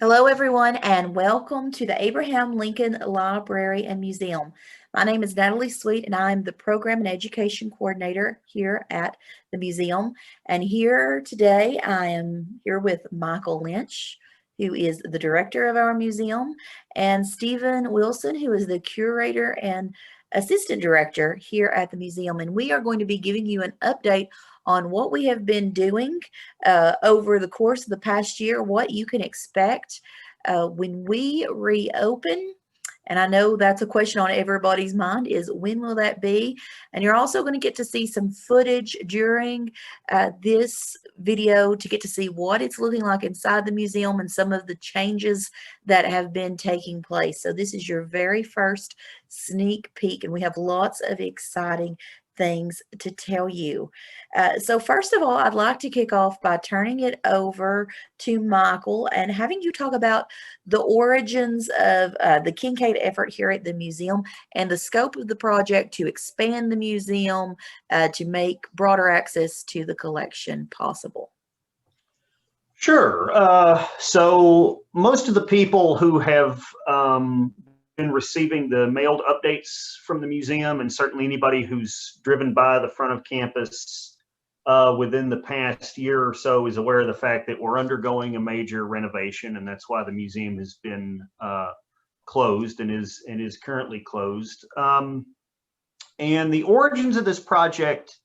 Hello, everyone, and welcome to the Abraham Lincoln Library and Museum. My name is Natalie Sweet, and I'm the Program and Education Coordinator here at the museum. And here today, I am here with Michael Lynch, who is the director of our museum, and Stephen Wilson, who is the curator and assistant director here at the museum. And we are going to be giving you an update on what we have been doing over the course of the past year, what you can expect when we reopen. And I know that's a question on everybody's mind is when will that be? And you're also going to get to see some footage during this video to get to see what it's looking like inside the museum and some of the changes that have been taking place. So this is your very first sneak peek, and we have lots of exciting things to tell you. So first of all, I'd like to kick off by turning it over to Michael and having you talk about the origins of the Kincaid effort here at the museum and the scope of the project to expand the museum to make broader access to the collection possible. Sure. So most of the people who have been receiving the mailed updates from the museum, and certainly anybody who's driven by the front of campus within the past year or so is aware of the fact that we're undergoing a major renovation, and that's why the museum has been closed and is currently closed. And the origins of this project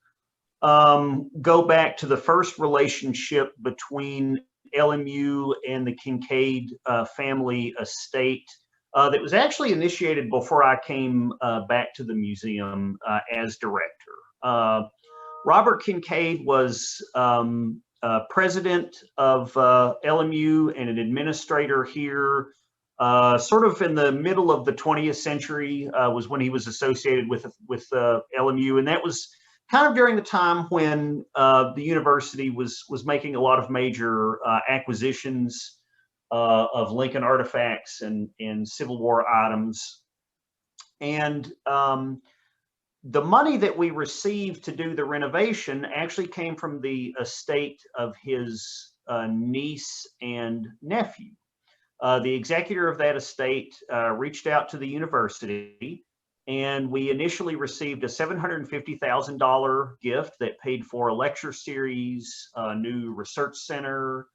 go back to the first relationship between LMU and the Kincaid family estate that was actually initiated before I came back to the museum as director. Robert Kincaid was president of LMU and an administrator here sort of in the middle of the 20th century was when he was associated with LMU, and that was kind of during the time when the university was making a lot of major acquisitions of Lincoln artifacts and Civil War items. And the money that we received to do the renovation actually came from the estate of his niece and nephew. The executor of that estate reached out to the university, and we initially received a $750,000 gift that paid for a lecture series, a new research center,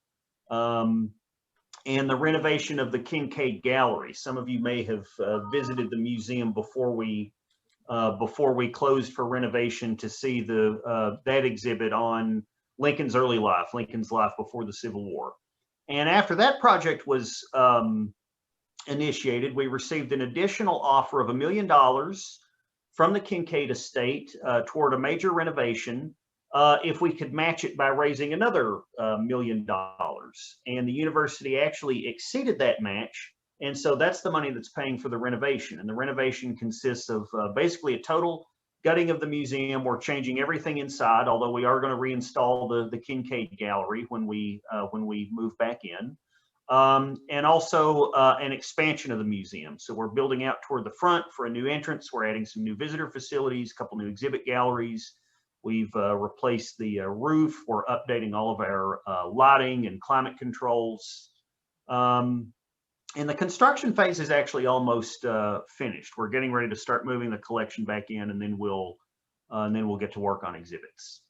and the renovation of the Kincaid Gallery. Some of you may have visited the museum before we closed for renovation to see that exhibit on Lincoln's early life, Lincoln's life before the Civil War. And after that project was initiated, we received an additional offer of $1 million from the Kincaid estate toward a major renovation if we could match it by raising another $1 million. And the university actually exceeded that match. And so that's the money that's paying for the renovation. And the renovation consists of basically a total gutting of the museum. We're changing everything inside, although we are going to reinstall the Kincaid Gallery when we move back in. And also an expansion of the museum. So we're building out toward the front for a new entrance. We're adding some new visitor facilities, a couple new exhibit galleries. We've replaced the roof. We're updating all of our lighting and climate controls. And the construction phase is actually almost finished. We're getting ready to start moving the collection back in, and then we'll get to work on exhibits.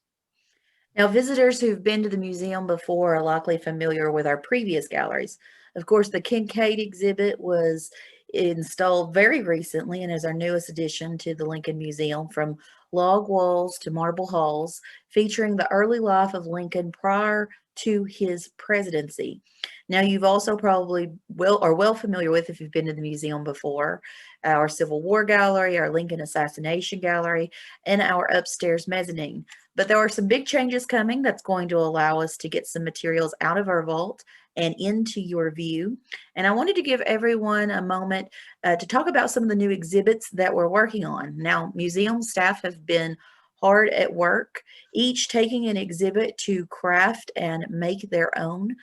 Now, visitors who've been to the museum before are likely familiar with our previous galleries. Of course, the Kincaid exhibit was installed very recently and is our newest addition to the Lincoln Museum, from log walls to marble halls, featuring the early life of Lincoln prior to his presidency. Now, you've also probably are well familiar with, if you've been to the museum before, our Civil War gallery, our Lincoln Assassination Gallery, and our upstairs mezzanine. But there are some big changes coming that's going to allow us to get some materials out of our vault and into your view. And I wanted to give everyone a moment to talk about some of the new exhibits that we're working on. Now, museum staff have been hard at work, each taking an exhibit to craft and make their own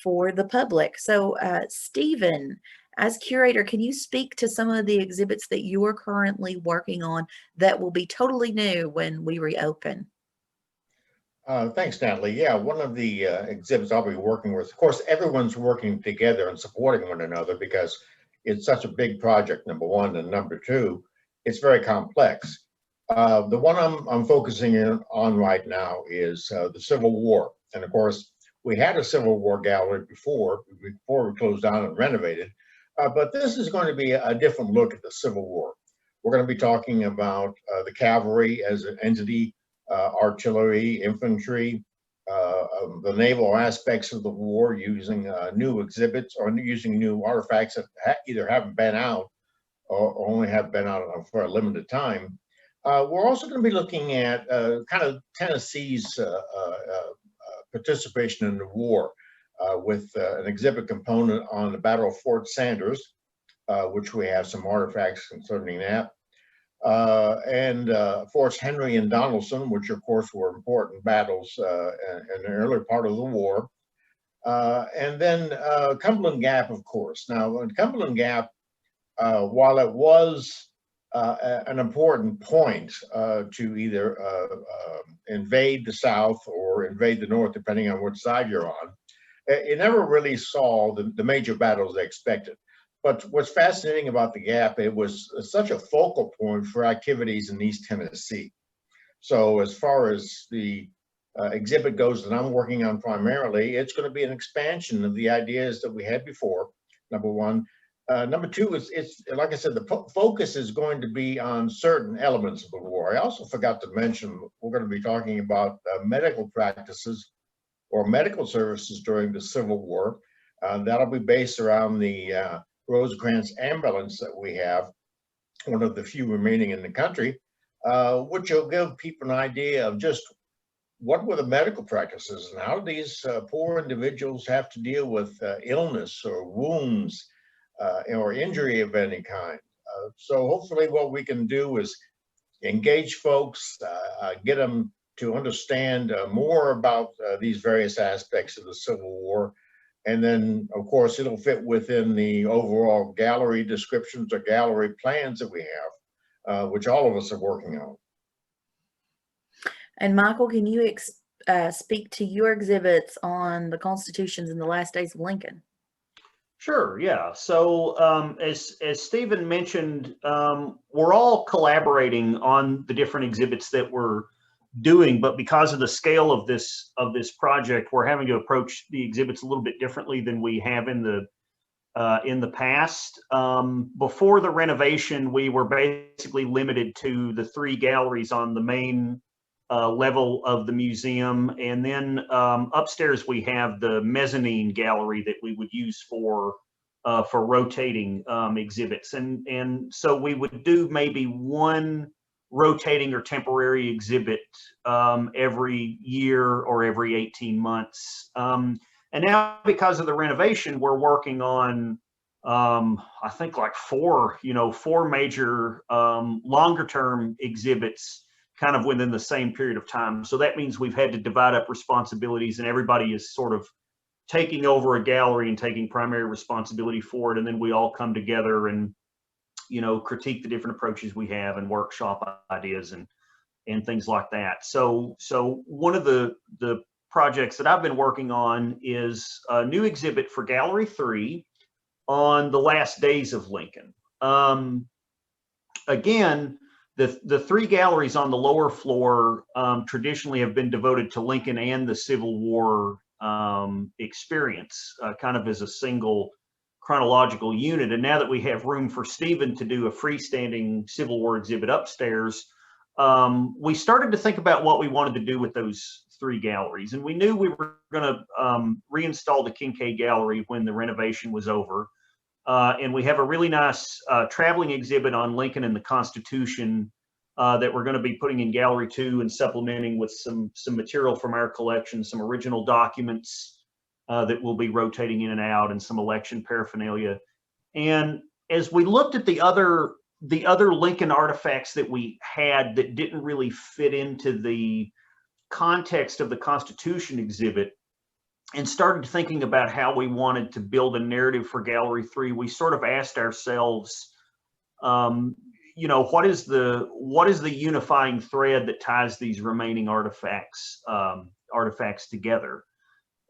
for the public. So, Stephen, as curator, can you speak to some of the exhibits that you are currently working on that will be totally new when we reopen? Thanks, Natalie. Yeah, one of the exhibits I'll be working with, of course, everyone's working together and supporting one another because it's such a big project, number one, and number two, it's very complex. The one I'm focusing in on right now is the Civil War. And of course, we had a Civil War gallery before we closed down and renovated, but this is going to be a different look at the Civil War. We're going to be talking about the cavalry as an entity, artillery, infantry, the naval aspects of the war, using new exhibits or using new artifacts that either haven't been out or only have been out for a limited time. We're also going to be looking at kind of Tennessee's participation in the war with an exhibit component on the Battle of Fort Sanders, which we have some artifacts concerning that. And Forts Henry and Donelson, which of course were important battles in the early part of the war. And then Cumberland Gap, of course. Now, in Cumberland Gap, while it was an important point to either invade the South or invade the North, depending on which side you're on, it never really saw the major battles they expected. But what's fascinating about the Gap, it was such a focal point for activities in East Tennessee. So as far as the exhibit goes that I'm working on primarily, it's going to be an expansion of the ideas that we had before, number one. Number two, it's like I said, the focus is going to be on certain elements of the war. I also forgot to mention, we're going to be talking about medical practices or medical services during the Civil War. That'll be based around the Rosecrans ambulance that we have, one of the few remaining in the country, which will give people an idea of just what were the medical practices and how do these poor individuals have to deal with illness or wounds or injury of any kind. So hopefully what we can do is engage folks, get them to understand more about these various aspects of the Civil War. And then, of course, it'll fit within the overall gallery descriptions or gallery plans that we have, which all of us are working on. And Michael, can you speak to your exhibits on the constitutions in the last days of Lincoln? Sure, yeah. So as Stephen mentioned, we're all collaborating on the different exhibits that we're doing, but because of the scale of this project, we're having to approach the exhibits a little bit differently than we have in the past. Before the renovation, we were basically limited to the 3 galleries on the main level of the museum, and then upstairs we have the mezzanine gallery that we would use for rotating exhibits, and so we would do maybe one rotating or temporary exhibit every year or every 18 months. And now, because of the renovation, we're working on I think like 4 major longer term exhibits kind of within the same period of time. So that means we've had to divide up responsibilities, and everybody is sort of taking over a gallery and taking primary responsibility for it. And then we all come together and, critique the different approaches we have and workshop ideas and things like that. So one of the projects that I've been working on is a new exhibit for Gallery 3 on the last days of Lincoln. Again, the 3 galleries on the lower floor traditionally have been devoted to Lincoln and the Civil War experience, kind of as a single chronological unit. And now that we have room for Stephen to do a freestanding Civil War exhibit upstairs, we started to think about what we wanted to do with those 3 galleries. And we knew we were going to reinstall the Kincaid Gallery when the renovation was over. And we have a really nice traveling exhibit on Lincoln and the Constitution that we're going to be putting in Gallery 2 and supplementing with some material from our collection, some original documents that we'll be rotating in and out, and some election paraphernalia. And as we looked at the other Lincoln artifacts that we had that didn't really fit into the context of the Constitution exhibit, and started thinking about how we wanted to build a narrative for Gallery 3, we sort of asked ourselves, what is the unifying thread that ties these remaining artifacts artifacts together.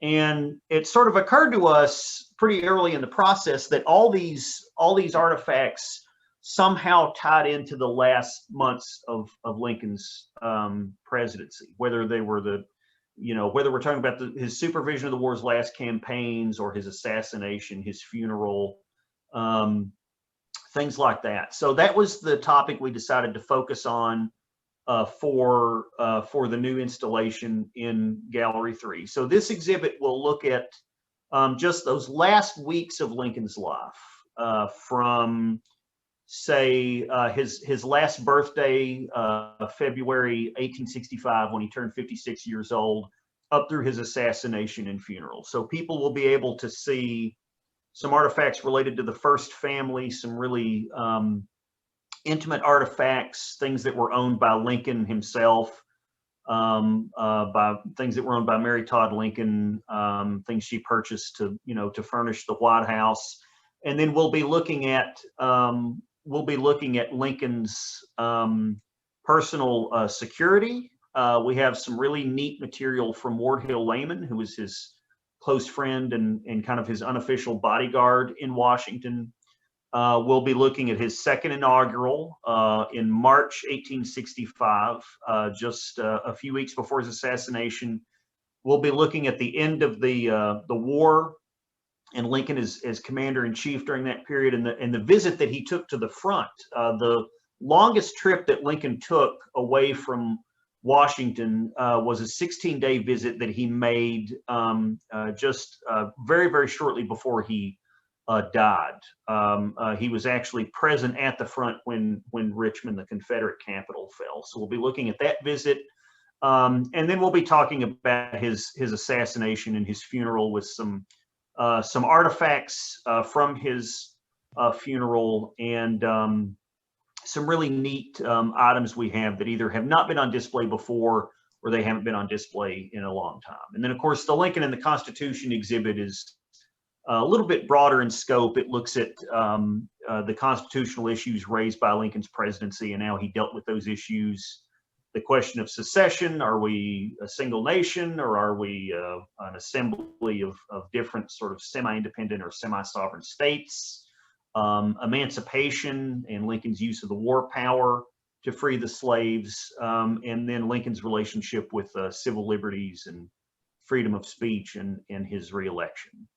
And it sort of occurred to us pretty early in the process that all these artifacts somehow tied into the last months of Lincoln's presidency, whether they were whether we're talking about his supervision of the war's last campaigns or his assassination, his funeral, things like that. So that was the topic we decided to focus on for the new installation in Gallery 3. So this exhibit will look at just those last weeks of Lincoln's life, from say his last birthday, February 1865, when he turned 56 years old, up through his assassination and funeral. So people will be able to see some artifacts related to the first family, some really intimate artifacts, things that were owned by Lincoln himself, by things that were owned by Mary Todd Lincoln, things she purchased to furnish the White House, and then we'll be looking at Lincoln's personal security. We have some really neat material from Ward Hill Layman, who was his close friend and kind of his unofficial bodyguard in Washington. We'll be looking at his second inaugural in March 1865, just a few weeks before his assassination. We'll be looking at the end of the war and Lincoln as commander-in-chief during that period, and the visit that he took to the front. The longest trip that Lincoln took away from Washington was a 16-day visit that he made just very, very shortly before he died. He was actually present at the front when Richmond, the Confederate capital, fell. So we'll be looking at that visit, and then we'll be talking about his assassination and his funeral with some artifacts from his funeral, and some really neat items we have that either have not been on display before or they haven't been on display in a long time. And then, of course, the Lincoln and the Constitution exhibit is a little bit broader in scope. It looks at the constitutional issues raised by Lincoln's presidency and how he dealt with those issues. The question of secession: are we a single nation, or are we an assembly of different sort of semi-independent or semi-sovereign states? Emancipation and Lincoln's use of the war power to free the slaves, and then Lincoln's relationship with civil liberties and freedom of speech and his reelection.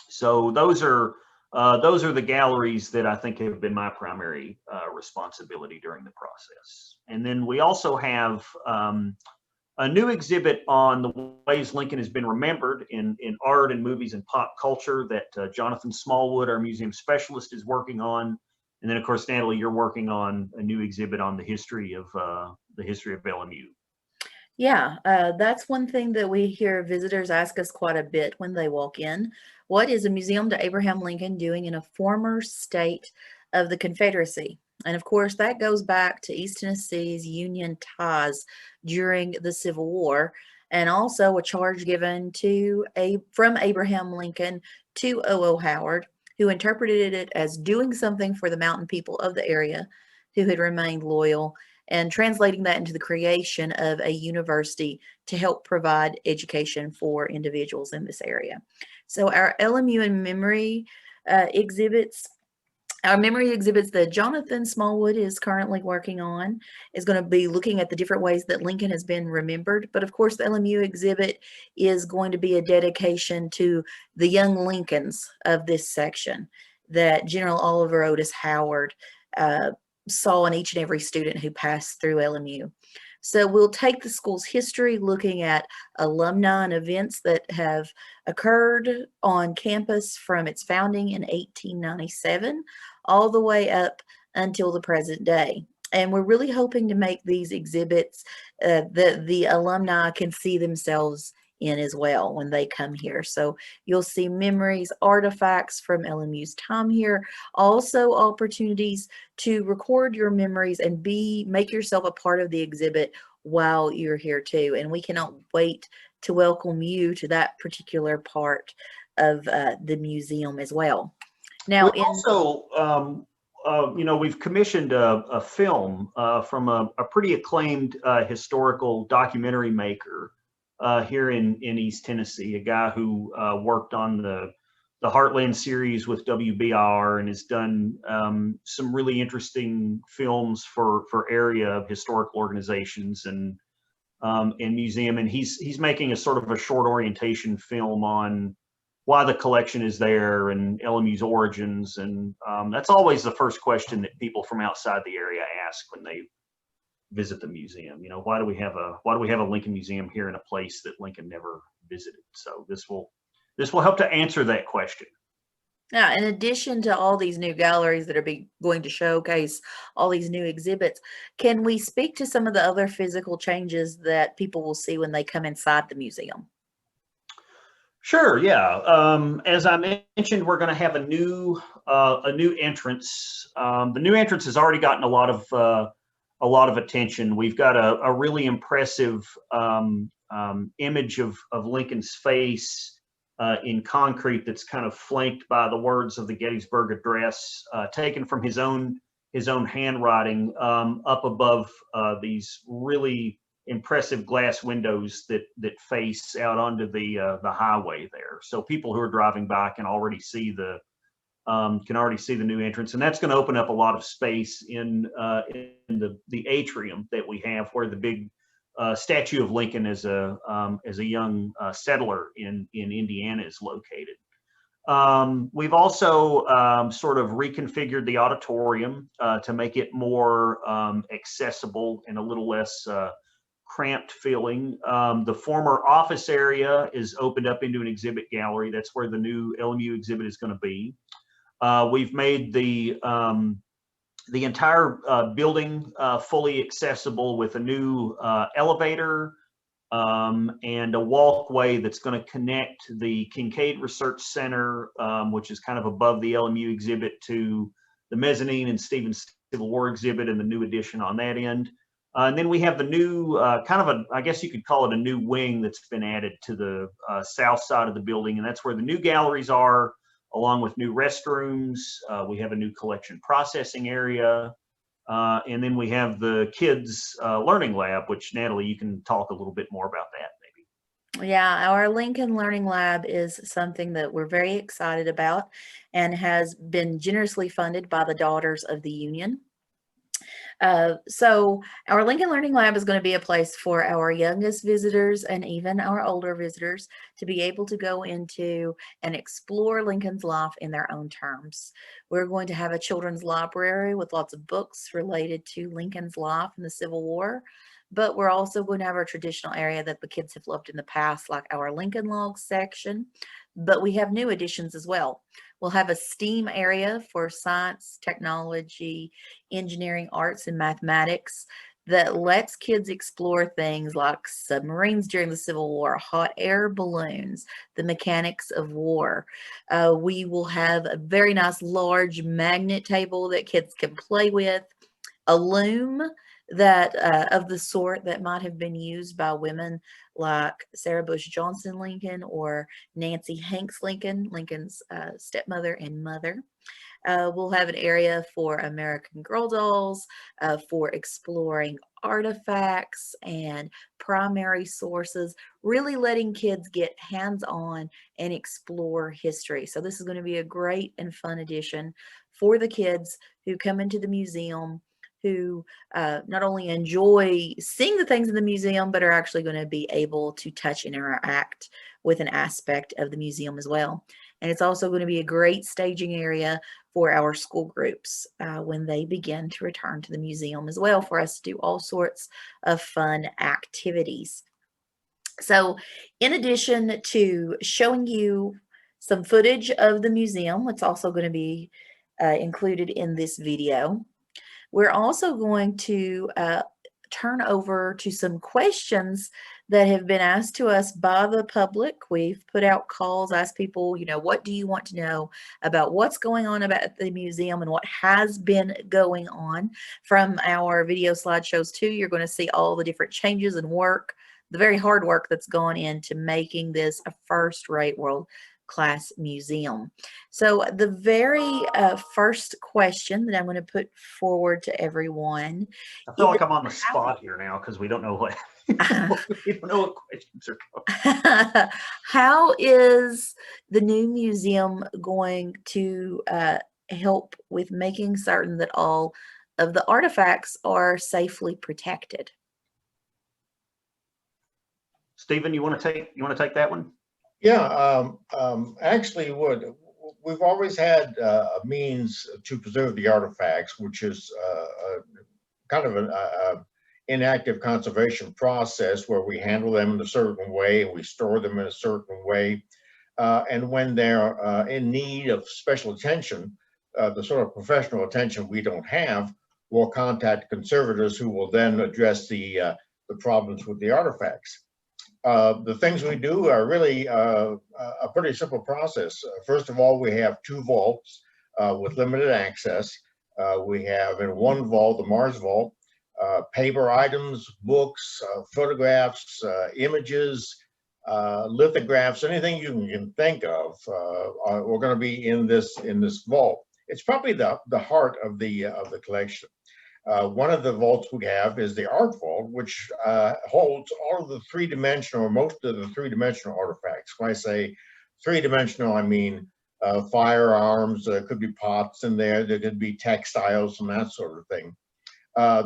So those are the galleries that I think have been my primary responsibility during the process. And then we also have a new exhibit on the ways Lincoln has been remembered in art and movies and pop culture that Jonathan Smallwood, our museum specialist, is working on. And then, of course, Natalie, you're working on a new exhibit on the history of LMU. Yeah, that's one thing that we hear visitors ask us quite a bit when they walk in. What is a museum to Abraham Lincoln doing in a former state of the Confederacy? And of course, that goes back to East Tennessee's Union ties during the Civil War, and also a charge given from Abraham Lincoln to O.O. Howard, who interpreted it as doing something for the mountain people of the area who had remained loyal, and translating that into the creation of a university to help provide education for individuals in this area. So our LMU and memory exhibits, our memory exhibits that Jonathan Smallwood is currently working on, is going to be looking at the different ways that Lincoln has been remembered. But of course, the LMU exhibit is going to be a dedication to the young Lincolns of this section that General Oliver Otis Howard saw in each and every student who passed through LMU. So we'll take the school's history, looking at alumni and events that have occurred on campus from its founding in 1897 all the way up until the present day. And we're really hoping to make these exhibits that the alumni can see themselves in as well when they come here. So you'll see memories, artifacts from LMU's time here, also opportunities to record your memories and make yourself a part of the exhibit while you're here too. And we cannot wait to welcome you to that particular part of the museum as well. Now, we've commissioned a film from a pretty acclaimed historical documentary maker here in East Tennessee, a guy who worked on the Heartland series with WBR and has done some really interesting films for area historical organizations and museum. And he's making a sort of a short orientation film on why the collection is there and LMU's origins. And that's always the first question that people from outside the area ask when they visit the museum. You know, why do we have a Lincoln Museum here in a place that Lincoln never visited? So this will help to answer that question. Now, in addition to all these new galleries that are going to showcase all these new exhibits, can we speak to some of the other physical changes that people will see when they come inside the museum? Sure, yeah. As I mentioned, we're going to have a new entrance. The new entrance has already gotten a lot of attention. We've got a really impressive image of Lincoln's face in concrete that's kind of flanked by the words of the Gettysburg Address, taken from his own handwriting, up above these really impressive glass windows that face out onto the highway there. So people who are driving by can already see the new entrance, and that's going to open up a lot of space in the atrium that we have, where the big statue of Lincoln as a young settler in Indiana is located. We've also sort of reconfigured the auditorium to make it more accessible and a little less cramped feeling. The former office area is opened up into an exhibit gallery. That's where the new LMU exhibit is going to be. We've made the entire building fully accessible with a new elevator and a walkway that's going to connect the Kincaid Research Center, which is kind of above the LMU exhibit, to the mezzanine and Stevens Civil War exhibit and the new addition on that end. And then we have the new I guess you could call it a new wing that's been added to the south side of the building, and that's where the new galleries are, along with new restrooms. We have a new collection processing area. And then we have the kids learning lab, which Natalie, you can talk a little bit more about that maybe. Yeah, our Lincoln Learning Lab is something that we're very excited about and has been generously funded by the Daughters of the Union. So our Lincoln Learning Lab is going to be a place for our youngest visitors and even our older visitors to be able to go into and explore Lincoln's life in their own terms. We're going to have a children's library with lots of books related to Lincoln's life in the Civil War. But we're also going to have our traditional area that the kids have loved in the past, like our Lincoln Logs section. But we have new additions as well. We'll have a STEAM area for science, technology, engineering, arts, and mathematics that lets kids explore things like submarines during the Civil War, hot air balloons, the mechanics of war. We will have a very nice large magnet table that kids can play with, a loom that of the sort that might have been used by women like Sarah Bush Johnson Lincoln or Nancy Hanks Lincoln, Lincoln's stepmother and mother. We'll have an area for American Girl dolls, for exploring artifacts and primary sources, really letting kids get hands-on and explore history. So this is going to be a great and fun addition for the kids who come into the museum, who not only enjoy seeing the things in the museum, but are actually going to be able to touch and interact with an aspect of the museum as well. And it's also going to be a great staging area for our school groups when they begin to return to the museum as well, for us to do all sorts of fun activities. So in addition to showing you some footage of the museum, it's also going to be included in this video. We're also going to turn over to some questions that have been asked to us by the public. We've put out calls, asked people, you know, what do you want to know about what's going on about the museum and what has been going on. From our video slideshows too, you're going to see all the different changes and work, the very hard work that's gone into making this a first-rate world class museum. So the very first question that I'm going to put forward to everyone I feel is like I'm on the spot here now because we don't know what we don't know what questions are coming. how is the new museum going to help with making certain that all of the artifacts are safely protected? Stephen, you want to take that one? Yeah, actually, we've always had a means to preserve the artifacts, which is kind of an inactive conservation process where we handle them in a certain way and we store them in a certain way. And when they're in need of special attention, the sort of professional attention we don't have, we'll contact conservators who will then address the problems with the artifacts. The things we do are really a pretty simple process. First of all, we have 2 vaults with limited access. We have in one vault, the Mars Vault, paper items, books, photographs, images, lithographs, anything you can think of. We're going to be in this vault. It's probably the heart of the collection. One of the vaults we have is the art vault, which holds all of the 3-dimensional, or most of the 3-dimensional artifacts. When I say 3-dimensional, I mean firearms, could be pots in there, there could be textiles and that sort of thing.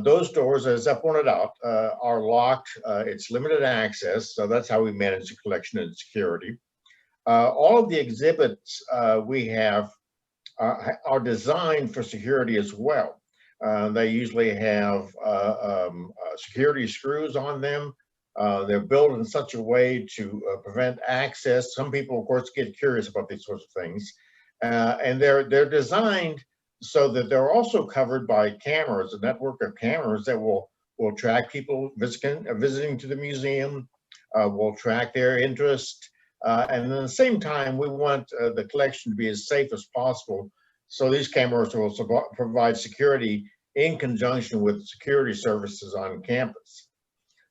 Those doors, as I pointed out, are locked. It's limited access, so that's how we manage the collection and security. All of the exhibits we have are designed for security as well. They usually have security screws on them. They're built in such a way to prevent access. Some people, of course, get curious about these sorts of things. And they're designed so that they're also covered by cameras, a network of cameras that will track people visiting to the museum, will track their interest. And at the same time, we want the collection to be as safe as possible. So these cameras will provide security in conjunction with security services on campus.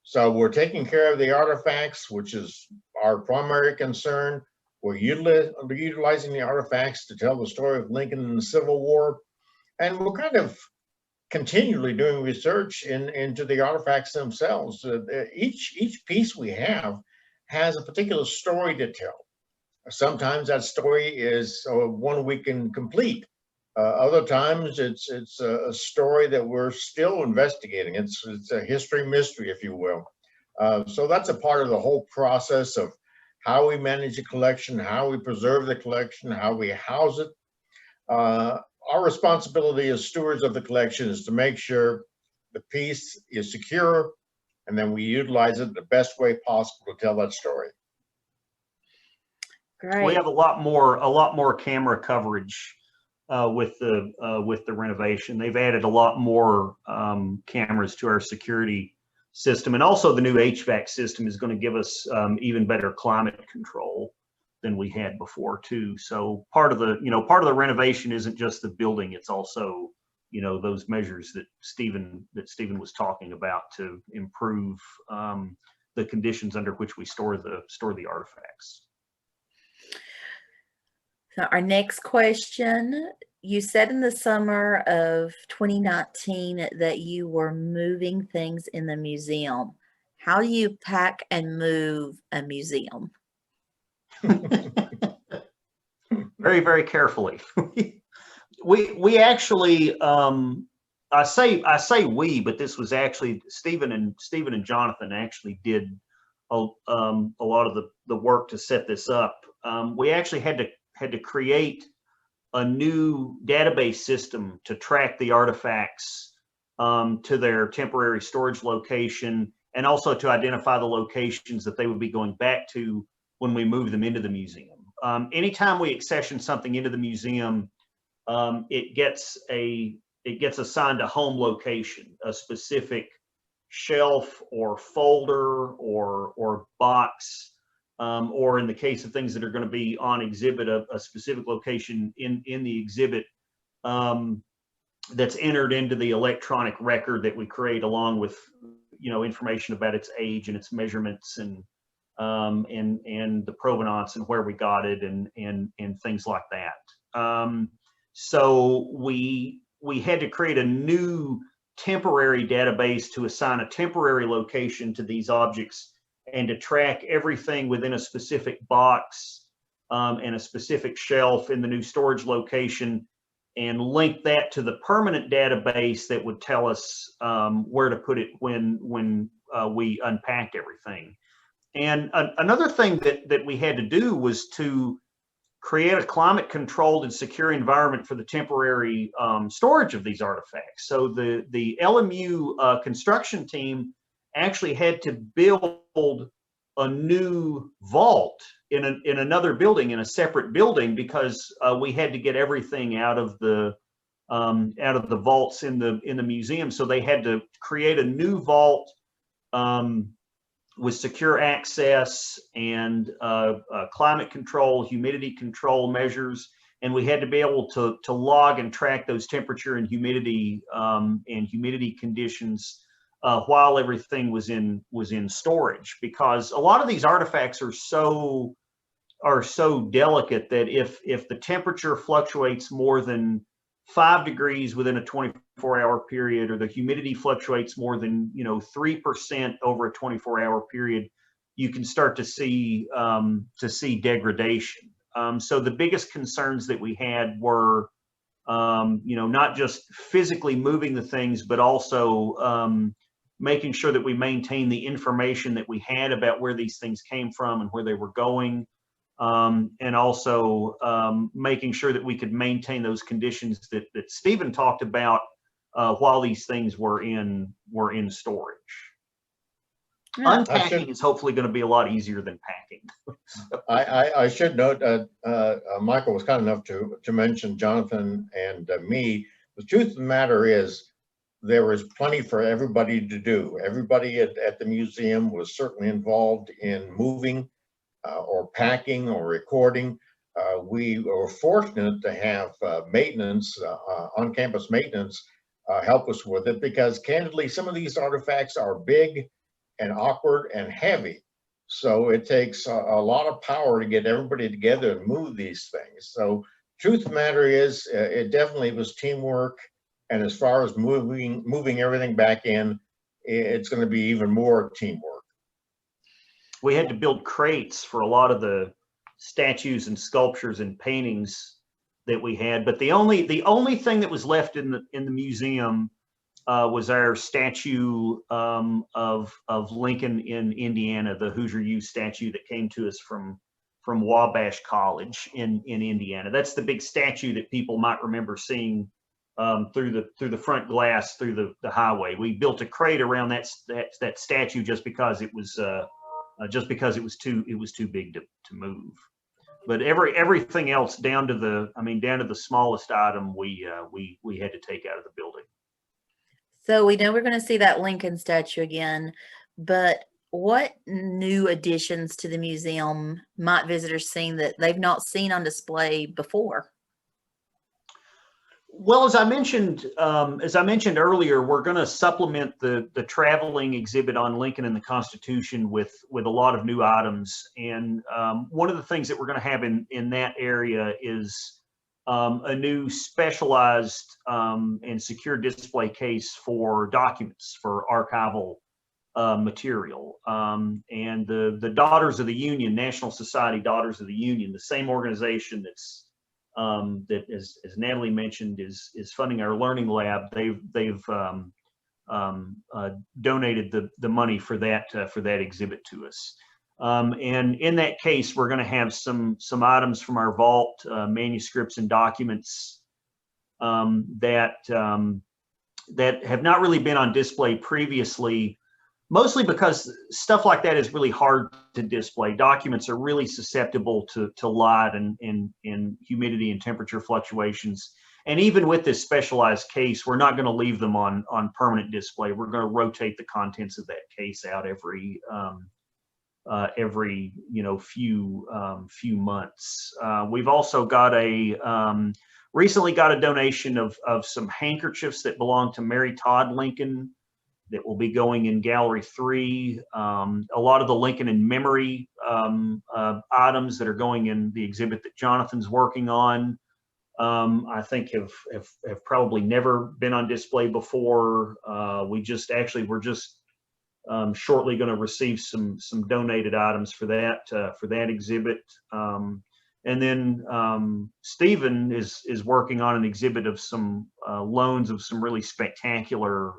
So we're taking care of the artifacts, which is our primary concern. We're utilizing the artifacts to tell the story of Lincoln and the Civil War. And we're kind of continually doing research into the artifacts themselves. Each piece we have has a particular story to tell. Sometimes that story is one we can complete. Other times it's a story that we're still investigating. It's a history mystery, if you will. So that's a part of the whole process of how we manage a collection, how we preserve the collection, how we house it. Our responsibility as stewards of the collection is to make sure the piece is secure, and then we utilize it the best way possible to tell that story. Great. We have a lot more camera coverage with the renovation. They've added a lot more cameras to our security system, and also the new HVAC system is going to give us even better climate control than we had before too. So part of the renovation isn't just the building; it's also those measures that Stephen was talking about to improve the conditions under which we store the artifacts. So our next question, you said in the summer of 2019 that you were moving things in the museum. How do you pack and move a museum? Very, very carefully. we actually, I say we, but this was actually Stephen and Jonathan actually did a lot of the work to set this up. We actually had to create a new database system to track the artifacts to their temporary storage location, and also to identify the locations that they would be going back to when we move them into the museum. Anytime we accession something into the museum, it gets assigned a home location, a specific shelf or folder or box. Or in the case of things that are going to be on exhibit, a specific location in the exhibit that's entered into the electronic record that we create, along with information about its age and its measurements and and the provenance and where we got it and things like that. So we had to create a new temporary database to assign a temporary location to these objects and to track everything within a specific box and a specific shelf in the new storage location, and link that to the permanent database that would tell us where to put it when we unpacked everything. And another thing that we had to do was to create a climate controlled and secure environment for the temporary storage of these artifacts. So the LMU construction team actually had to build a new vault in another building, in a separate building, because we had to get everything out of the vaults in the museum. So they had to create a new vault with secure access and climate control, humidity control measures, and we had to be able to log and track those temperature and humidity conditions while everything was in storage, because a lot of these artifacts are so delicate that if the temperature fluctuates more than 5 degrees within a 24-hour period, or the humidity fluctuates more than 3% over a 24-hour period, you can start to see degradation. So the biggest concerns that we had were not just physically moving the things, but also making sure that we maintain the information that we had about where these things came from and where they were going. And also making sure that we could maintain those conditions that Stephen talked about while these things were in storage. Unpacking is hopefully going to be a lot easier than packing. I should note, Michael was kind enough to mention Jonathan and me. The truth of the matter is, there was plenty for everybody to do. Everybody at the museum was certainly involved in moving or packing or recording. We were fortunate to have maintenance, on-campus maintenance, help us with it, because candidly, some of these artifacts are big and awkward and heavy. So it takes a lot of power to get everybody together and move these things. So truth of the matter is, it definitely was teamwork. And as far as moving everything back in, it's going to be even more teamwork. We had to build crates for a lot of the statues and sculptures and paintings that we had, but the only thing that was left in the museum was our statue of Lincoln in Indiana, the Hoosier U statue that came to us from Wabash College in Indiana. That's the big statue that people might remember seeing through the front glass through the highway. We built a crate around that statue just because it was too big to move. But everything else down to the smallest item we had to take out of the building. So we know we're going to see that Lincoln statue again, but what new additions to the museum might visitors see that they've not seen on display before? Well, as I mentioned earlier, we're going to supplement the traveling exhibit on Lincoln and the Constitution with a lot of new items. And one of the things that we're going to have in that area is a new specialized and secure display case for documents, for archival material. And the Daughters of the Union, National Society Daughters of the Union, the same organization that, as Natalie mentioned, is funding our learning lab. They've donated the money for that exhibit to us. And in that case, we're going to have some items from our vault, manuscripts and documents that have not really been on display previously, mostly because stuff like that is really hard to display. Documents are really susceptible to light and humidity and temperature fluctuations. And even with this specialized case, we're not going to leave them on permanent display. We're going to rotate the contents of that case out every few months. We've also got recently got a donation of some handkerchiefs that belong to Mary Todd Lincoln, that will be going in Gallery 3. A lot of the Lincoln in Memory items that are going in the exhibit that Jonathan's working on, I think have probably never been on display before. We're just shortly going to receive some donated items for that exhibit. And then Stephen is working on an exhibit of some loans of some really spectacular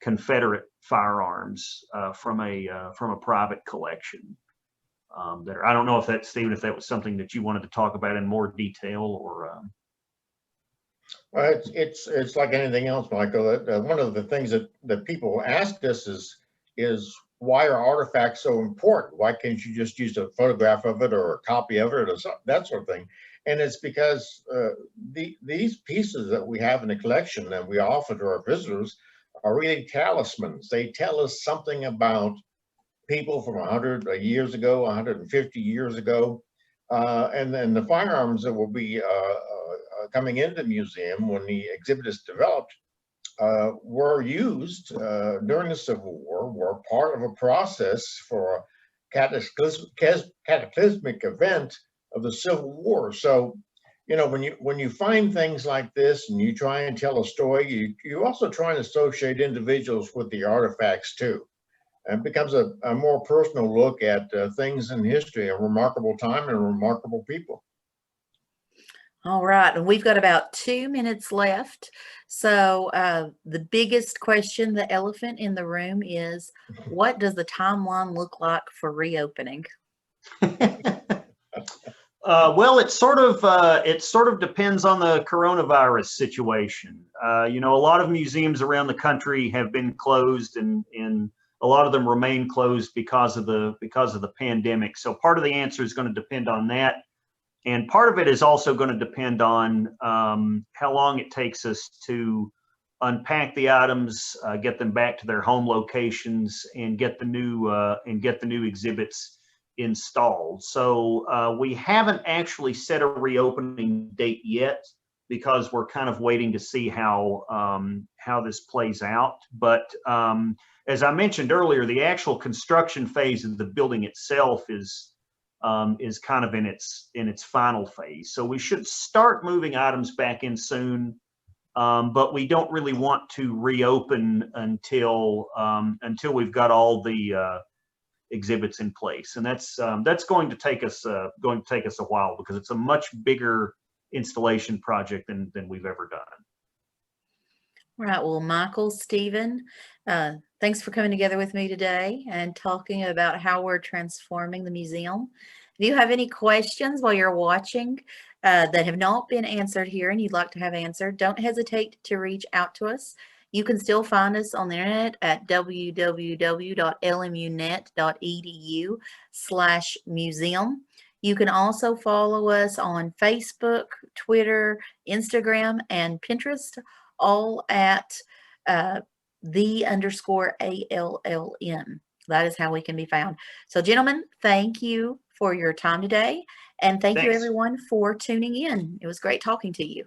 Confederate firearms from a private collection. I don't know if that, Stephen, if that was something that you wanted to talk about in more detail, or. Well, it's like anything else, Michael. One of the things that people ask us is why are artifacts so important? Why can't you just use a photograph of it or a copy of it or that sort of thing? And it's because these pieces that we have in the collection that we offer to our visitors are really talismans. They tell us something about people from 100 years ago, 150 years ago. And then the firearms that will be coming into the museum when the exhibit is developed were used during the Civil War, were part of a process for a cataclysmic event of the Civil War. So, you know, when you find things like this and you try and tell a story, you also try and associate individuals with the artifacts too. And it becomes a more personal look at things in history, a remarkable time and remarkable people. All right, and we've got about 2 minutes left. So the biggest question, the elephant in the room, is what does the timeline look like for reopening? Well, it sort of depends on the coronavirus situation. You know, a lot of museums around the country have been closed, and a lot of them remain closed because of the pandemic. So part of the answer is going to depend on that. And part of it is also going to depend on how long it takes us to unpack the items, get them back to their home locations, and get the new exhibits installed. So we haven't actually set a reopening date yet because we're kind of waiting to see how this plays out. But as I mentioned earlier, the actual construction phase of the building itself is kind of in its final phase. So we should start moving items back in soon, but we don't really want to reopen until we've got all the exhibits in place, and that's going to take us a while because it's a much bigger installation project than we've ever done. All right, well, Michael, Stephen, thanks for coming together with me today and talking about how we're transforming the museum. If you have any questions while you're watching that have not been answered here and you'd like to have answered, don't hesitate to reach out to us. You can still find us on the internet at www.lmunet.edu/museum. You can also follow us on Facebook, Twitter, Instagram, and Pinterest, all at _ALLM. That is how we can be found. So, gentlemen, thank you for your time today. And thank you, Thanks. everyone, for tuning in. It was great talking to you.